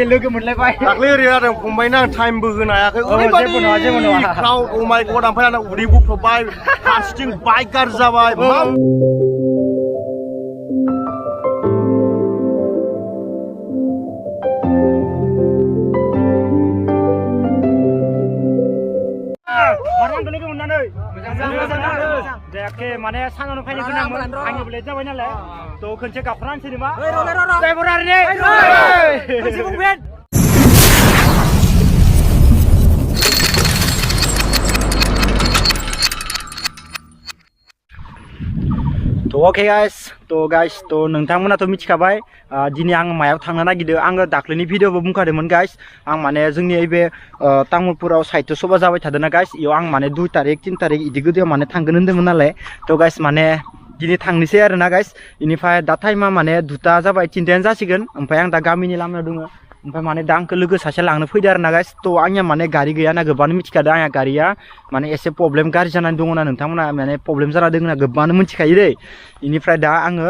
लोगो मोनलायबाय दाख्लै ओरै जादों फंबायना टाइमबो होनो हायाखै ओरैबायदि क्राउड अ माय गड ओमफ्राय आंना उदै बुख्रबबाय फारसेथिं बाइक गाज्रि जाबाय लोगो मोननानै जायाखै माने सानावनो फैनो गोनांमोन आंनिबो लेट जाबाय नालाय थ' खनसे गाबफ्रानोसै नामा ड्राइभार आरो ने खनसे बुंफिन ओके गाइस नोंथांमोनाथ' मिथिखाबाय दिनै आं मायाव थांनो नागिरदों आङो दाख्लैनि भिडिअबो बुंखादोंमोन गाइस आं माने जोंनि बे तामुलपुराव साहित्य सभा जाबाय थादोंना गाइस इयाव आं माने 2 तारिख 3 तारिख इदि गोदोयाव माने थांगोन होन्दोंमोन नालाय थ' गाइस माने दिनै थांनोसै आरोना गाइस इनिफ्राय दा टाइमा माने 2ता जाबाय 3तायानो जासिगोन ओमफ्राय आं दा गामिनि लामायाव दङ ओमफ्राय माने दा आंखौ लोगो सासे लांनो फैदो आरोना गाइस थ' आंनिया माने गारि गैया ना गोबाङानो मिथिखादों आंहा गारिया माने एसे प्रब्लेम गाज्रि जानानै दङ ना नोंथांमोना माने प्रब्लेम जाना दङ ना गोबाङानो मिथिखायो दै इनिफ्राय दा आङो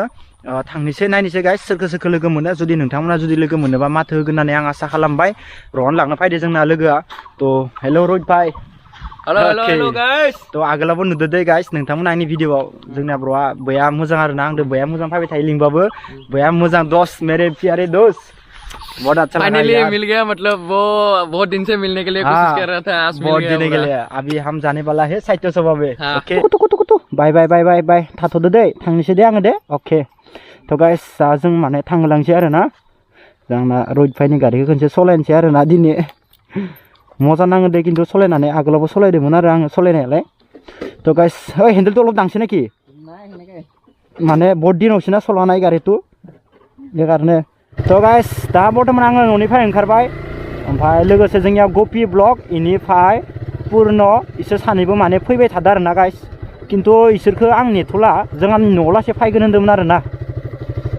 थांनोसै नायनोसै गाइस सोरखौ लोगो मोनो जुदि नोंथांमोना जुदि लोगो मोनोबा माथो होगोन होननानै आं आसा खालामबाय रहन लांनो फैदो जोंना लोगोआ थ' हेल' रोहित भाई हेल' गाइस थ' आगोलावबो नुदो दे गाइस नोंथांमोना आंनि भिडिअआव जोंना ब्र'आ बया मोजां आरोना आंदो बया मोजां फैबाय थायो लिंबाबो बया मोजां दोस्त मेरे प्यारे दोस्त बहुत अच्छा फाइनली मिल गया मतलब वो बहुत दिन से मिलने के लिए कोशिश कर रहा था आज मिल गया बहुत दिन अभी हम जाने वाला है साहित्य सभा में ओके कुतु बाय बाय बाय बाय बाय थाथ'दो दे थांनोसै दे आङो दे अके थ' गाइस दा जों माने थांलांसै आरोना जोंना रोहित भाइनि गारिखौ खनसे सालायनोसै आरोना दिनै मजा नाङो दे खिन्थु सालायनानै आगोलावबो सालायदोंमोन आरो आङो सालायनायालाय थ' गाइस ओइ हेन्देल तो अलप दांसै नाखि माने बहुत दिनावसो ना सलानाय गारिखौ बे कारने थ' गाइस दा बर्थमान आङो न'निफ्राय ओंखारबाय ओमफ्राय लोगोसे जोंनिया गपि ब्लग इनिफ्राय पुर्ण इसोर सानैबो माने फैबाय थादों आरोना गाइस खिन्थु इसोरखौ आं नेथ'ला जों आंनि न'आव लासै फैगोन होन्दोंमोन आरोना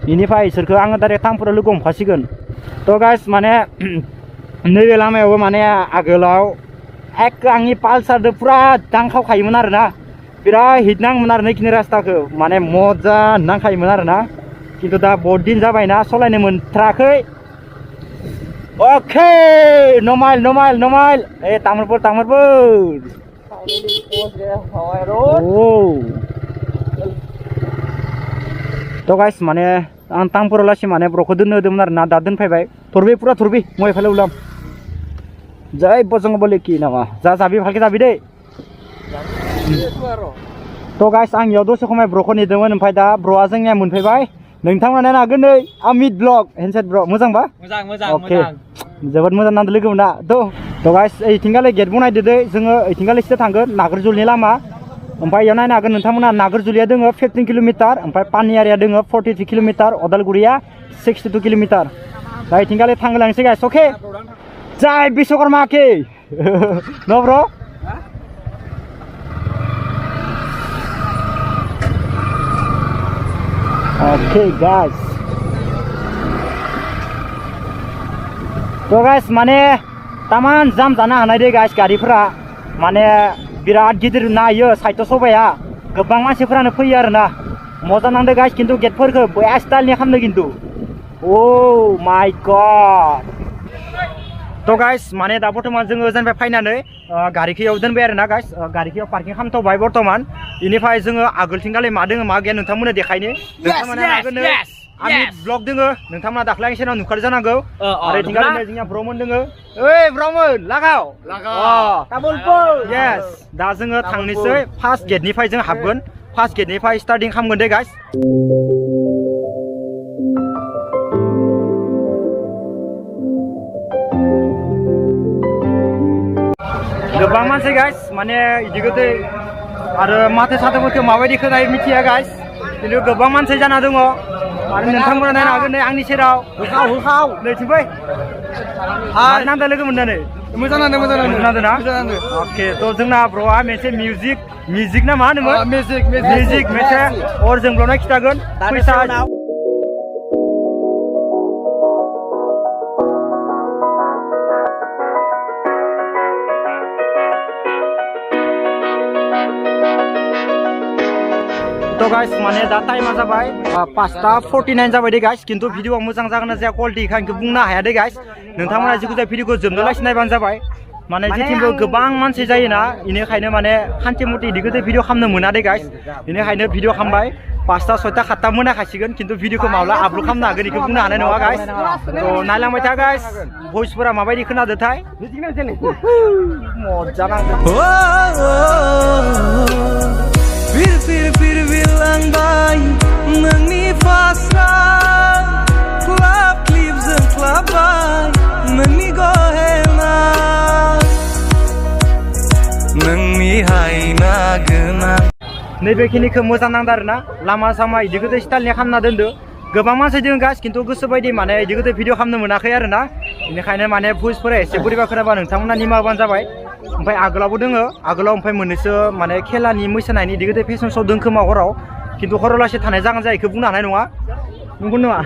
इनिफ्राय इसोरखौ आङो डाइरेक्ट तामुलपुराव लोगो हमखासिगोन थ' गाइस माने नैबे लामायावबो माने आगोलाव एक आंनि पालसारजों पुरा दांखावखायोमोन आरोना बिराद हिट नाङोमोन आरो नैखिनि रास्ताखौ माने मजा नांखायोमोन आरोना खिन्थु दा बहुत दिन जाबायना सालायनो मोनथाराखै अके नमाइल ए तामुलपुर थ' गाइस माने आं तामुलपुराव लासै माने ब्र'खौ दोननो होदोंमोन आरोना दा दोनफैबाय थरबि पुरा थरबि मैं फाले उलाम जय बजरंग बली की नामा जाबि भालके जाबि दे थ' गाइस आं इयाव दसे खमाय ब्र'खौ नेदोंमोन ओमफ्राय दा ब्र'आ जोंनिया मोनफैबाय नोंथांमोना नायनो हागोन नै अमित ब्लग हेन्डसेट ब्र' मोजांबा मोजां अके जोबोद मोजां नांदों लोगो मोना थ' गाइस ओइथिंगालै गेट बनायदो दे जोङो ओइथिंगालैसो थांगोन नागोरजुलिनि लामा ओमफ्राय इयाव नायनो हागोन नोंथांमोना नागोरजुलिया दोङो 15 किल'मिटार ओमफ्राय पानियारिया दोङो 43 किल'मिटार अदालगुरिया 62 किल'मिटार दा ओइथिंगालै थांलांसै गाइस अके जय विश्वकर्मा के न ब्र' ओके गाइस थ' गाइस माने तामान जाम जानो हानाय दे गाइस गारिफोरा माने बिराद गिदिर ना इयो साहित्य सभाया गोबां मानसिफोरानो फैयो आरोना मजा नांदो गाइस खिन्थु गेटफोरखौ बया स्टाइलनि खालामदों खिन्थु ओ माय गड थ' गाइस माने दा बर्थमान जोङो ओजोंनिफ्राय फैनानै गारिखौ इयाव दोनबाय आरोना गाइस गारिखौ पार्किं खालामथ'बाय बर्थमान बेनिफ्राय जोङो आगोलथिंगालै मा दोङो मा गैया नोंथांमोननो देखायनो नोंथांमोना हागोन आमित ब्लग दोङो नोंथांमोना दाख्लै आं सेनाव नुखादों जानांगौ आरो थिंगालै जोंनिया ब्रमोन दोङो ओइ ब्रमोन लागाव तामुलपुर येस दा जोङो थांनोसै फार्स्ट गेटनिफ्राय जों हाबगोन फार्स्ट गेटनिफ्राय स्टार्टिं खालामगोन दे गाइस गोबां मानसि गाइस माने इदि गोदै आरो माथो साथोफोरखौ माबायदि खोनायो मिथिया गाइस खिन्थु गोबां मानसि जाना दङ आरो नोंथांमोना नायनो हागोन नै आंनि सेराव होखाव नैथिं फै मारै नांदों लोगो मोननानै मोजां नांदों ना अके थ' जोंना ब्र'आ मोनसे मिउजिक ना मा होनोमोन मिउजिक मोनसे अर जोंब्लावनाय खिथागोन फैसा तो गाइस माने दा टाइमा जाबाय 5:49 जाबाय दे गाइस किन्तु भिडिअआ मोजां जागोन ना जाया क्वालिटि इखौ बुंनो हाया दे गाइस नोंथांमोना जिखुनु भिडिअखौ जोबनोलासि नायबानो जाबाय माने जिथिंबो गोबां मानसि जायोना इनिखायनो माने खान्थि मथे इदिखौ भिडिअ खालामनो मोना दे गाइस इनिखायनो भिडिअ खालामबाय 5टा 6टा 7टा मोनाखासिगोन किन्तु भिडिअखौ माब्ला आपल'ड खालामनो हागोन इखौ बुंनो हानाय नङा गाइस तो नायलांबाय था गाइस भइसफोरा माबायदि खोनादोंथाय मजा नांदों फिर बिलांबाय नोंनि फास्रा क्लाब क्लिपजों क्लाबबाय नोंनि गहेना नोंनि हायना गोनां नैबेखिनिखौ मोजां नांदों आरोना लामा सामा इदिखौथ' स्टाइलनि खालामना दोनदो गोबां मानसि दङ गाइस किन्तु गोसो बायदि माने इदिखौथ' भिडिअ खालामनो मोनाखै आरोना बेनिखायनो माने भइसफोरा एसे बोरैबा खोनाबा नोंथांमोना निमाबानो जाबाय ओमफ्राय आगोलावबो दोङो आगोलाव ओमफ्राय मोननैसो माने खेलानि मोसानायनि इदिखौथ' फेसन शो दों खोमा हराव किन्तु हराव लासै थानाय जागोन जाया इखौ बुंनो हानाय नङा नंगौ नङा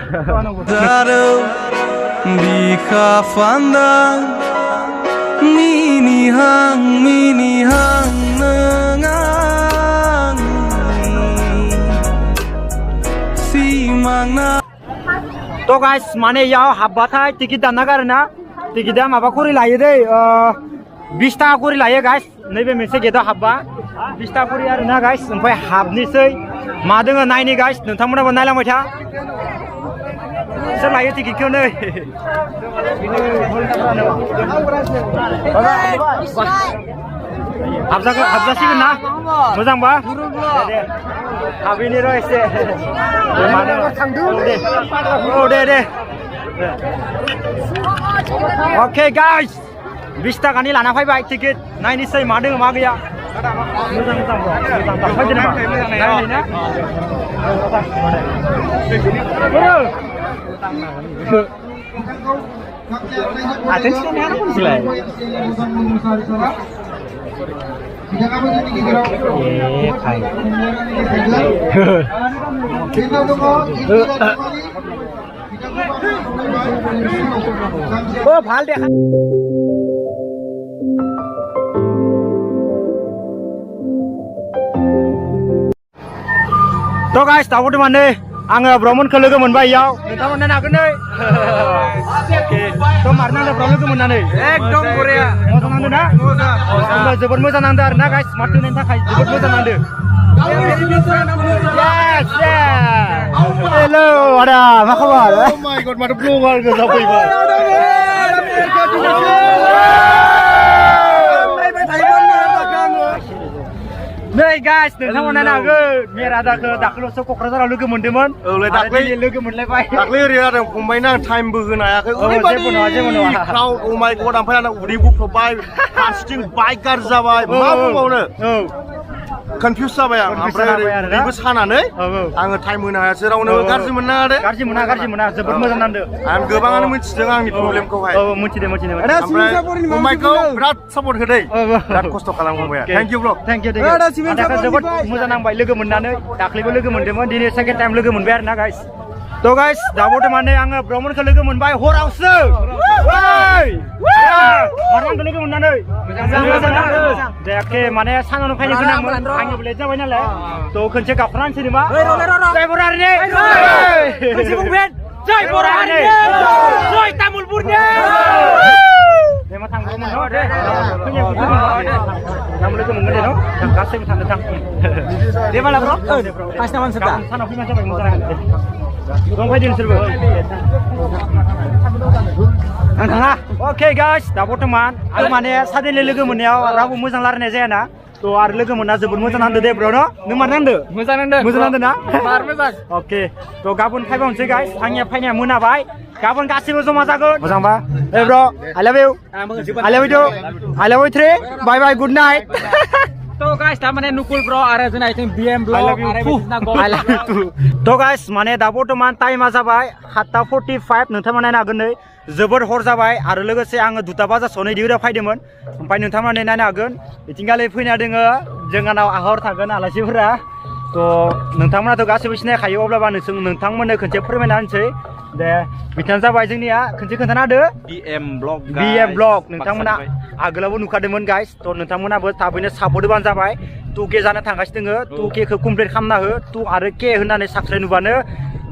बिखा फान्दा मिनिहां नों तो गाइस माने याव हाबबाथाय टिकेट दानना गारोना टिकेटा माबा करि लायो दै 20 टाका करि लायो गाइस नैबे मोनसे गेटआव हाबबा 20 टाका करि आरोना गाइस ओमफ्राय हाबनोसै मा दोङो नायनि गाइस नोंथांमोनाबो नायलांबाय था सोर लायो टिकेटखौ नै हाबजासिगोन ना मोजांबा हाबिनि र' एसे दे अके गाइस 20 टाकानि लाना फैबाय टिकेट नायनोसै मा दोङो मा गैया मोजां दाखोफैदो नामा नायना ভাল দেখা तो गाइस दाबोथ' माने आङो ब्रह्मनखौ लोगो मोनबाय इयाव नोंथांमोन नायनो हागोन नै तो मारना ब्रह्म लोगो मोननानै एकदम बरिया मोजां नांदों ना जोबोद मोजां नांदों आरोना गाइस माथो होनायनि थाखाय जोबोद मोजां नांदों हेलो आदा मा खबर Oh my god माथो ब्लगार गोजा फैबाय नै गाइस नोंथांमोना नागोन मेरादाखौ दाखालिसो क'क्राझाराव लोगो मोनदोंमोन दाख्लै लोगो मोनलायबाय दाख्लै ओरै जादों फंबायना आं टाइमबो होनो हायाखै जेबो नङा क्राउड अ माय गड ओमफ्राय आंना उदै बुख्रबबाय फारसेथिं बाइक गाज्रि जाबाय मा बुंबावनो कनफिउज जाबाय आं ओमफ्राय ओरैबो सानानै आङो टाइम होनो हायासै रावनोबो गाज्रि मोननाङा दे गाज्रि मोना जोबोद मोजां नांदों आं गोबाङानो मिथिदों आंनि प्रब्लेमखौहाय मिथिदों ओमफ्राय फंबायखौ बिराद सापर्ट होदों बिराद खस्थ' खालामबाय थेंक इउ ब्र थेंक इउ आदाखौ जोबोद मोजां नांबाय लोगो मोननानै दाख्लैबो लोगो मोनदोंमोन दिनै सेकेन्ड टाइम लोगो मोनबाय आरोना गाइस तो गाइस दाबोथ' माने आङो ब्रह्मनखौ लोगो मोनबाय हरावसो मारनांगौ लोगो मोननानै जायाखै माने सानावनो फैनो गोनांमोन आंनिबो लेट जाबाय नालाय तो खनसे गाबफ्रानोसै नामा जय बरानि जय बरानि जय तामुलपुरनि मा थांगौमोन न' दे गाबोन लोगो मोनगोन दे न' गासैबो थांदों थां दे माला ब्र' फार्स्ट नाम सानाव फैनाय जाबाय मोजां दं फैदो नोंसोरबो आं थाङा अके गाइस दा बर्थमान आं माने साडेनलि लोगो मोननायाव रावबो मोजां रायलायनाय जायाना तो आरो लोगो मोनना जोबोद मोजां नांदो दे ब्र' न' नों मार नांदो मोजां नांदो ना मार मोजां अके तो गाबोन फायबावनोसै गाइस आंनिया फैनाया मोनाबाय गाबोन गासैबो जमा जागोन मोजांबा ए ब्र' I love you 3 bye bye good night तो गाइस तारमाने नुकुल ब्र आरो जोंना इथिं BM ब्लग आरो बिदिना गल I love you तो गाइस माने दा बर्थमान टाइमा जाबाय 7:45 नोंथांमोना नायनो हागोन नै जोबोद हर जाबाय आरो लोगोसे आङो 2टा बाजासोआवनो इदिनो फैदोंमोन ओमफ्राय नोंथांमोना नायनो हागोन इथिंगालै फैना दोङो जोंहानाव आहर थागोन आलासिफोरा तो नोंथांमोनाथ' गासैबो सिनायखायो अब्लाबा नोंथांमोननो खनसे फोरमायना होनोसै दे बिथाङा जाबाय जोंनिया खनसे खोन्थाना होदो BM ब्लग BM ब्लग नोंथांमोना आगोलावबो नुखादोंमोन गाइस थ' नोंथांमोनाबो थाबैनो सापर्ट होबानो जाबाय 2K जानो थांगासिनो दोङो 2K खौ कमप्लिट खालामना हो 2 आरो K होननानै साबस्क्राइब नुबानो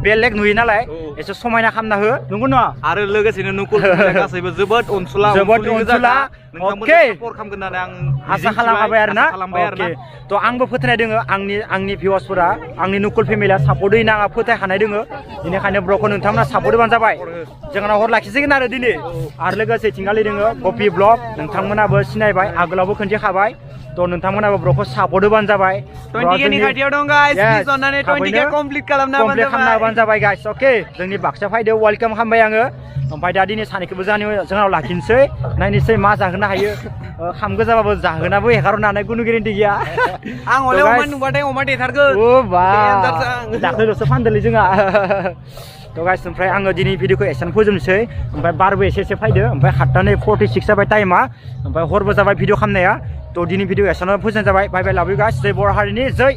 बेलेग नुयो नालाय एसे समायना खालामना हो नंगौ नङा आरो लोगोसेनो नकुल गासैबो जोबोद अनसुला अके सापर्ट खालामगोन होननानै आं आसा खालामबाय आरोना अके थ' आंबो फोथायनाय दोङो आंनि भिउवार्सफोरा आंनि नकुल फेमिलिया सापर्ट होयो आंहा फोथायखानाय दोङो बेनिखायनो ब्र'खौ नोंथांमोना सापर्ट होबानो जाबाय जोंना हर लाखिसिगोन आरो दिनै आरो लोगोसे थिंगालि दोङो कफि ब्लग नोंथांमोनाबो सिनायबाय आगोलावबो खनसे खाबाय थ' नोंथांमोनाबो ब्र'खौ सापर्ट होबानो जाबाय 20K नि खाथियाव दं गाइस प्लिज अननानै 20K कमप्लिट खालामना होबानो जाबाय गाइस अके जोंनि बाक्सा फायदो वेलकाम खालामबाय आङो ओमफ्राय दा दिनै सानैखौबो जोंनाव लाखिनोसै नायनोसै मा जाहोनो हायो खाम गोजाबाबो जाहोनाबो हेगारनो हानाय खुनु गेरेन्टि गैया आं हले अमा नुबाथाय अमा देथारगोन ओ बा दाख्लैल'सो फानदोलै जोंहा थ' गाइस ओमफ्राय आङो दिनै भिडिअखौ एसेबां फोजोबनोसै ओमफ्राय बारबो एसे फैदो ओमफ्राय 7:46 जाबाय टाइमा ओमफ्राय हरबो जाबाय भिडिअ खालामनाया थ' दिनै भिडिअ एसेबां फोजोबनाय जाबाय बाय बाय लाभ इउ गाइस जय बर' हारिनि जय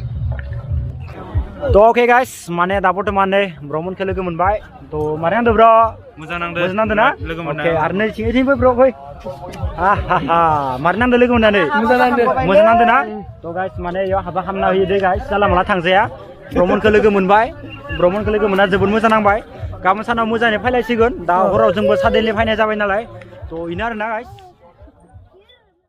थ' अके गाइस माने दा बर्थमान नै ब्र'मोनखौ लोगो मोनबाय थ' मारै नांदो ब्र' मोजां नांदो ना अके आरो नै थिंबो ब्र' फै मारै नांदो लोगो मोननानै मोजां नांदो ना थ' गाइस माने इयाव हाबा खालामना होयो दे गाइस जाला माला थांजाया ब्र'मोनखौ लोगो मोनबाय ब्र'मोनखौ लोगो मोनना जोबोद मोजां नांबाय गाबोन सानाव मोजाङै फैलायसिगोन दा हराव जोंबो साडेनलि फैनाय जाबाय नालाय थ' बेनो आरोना गाइस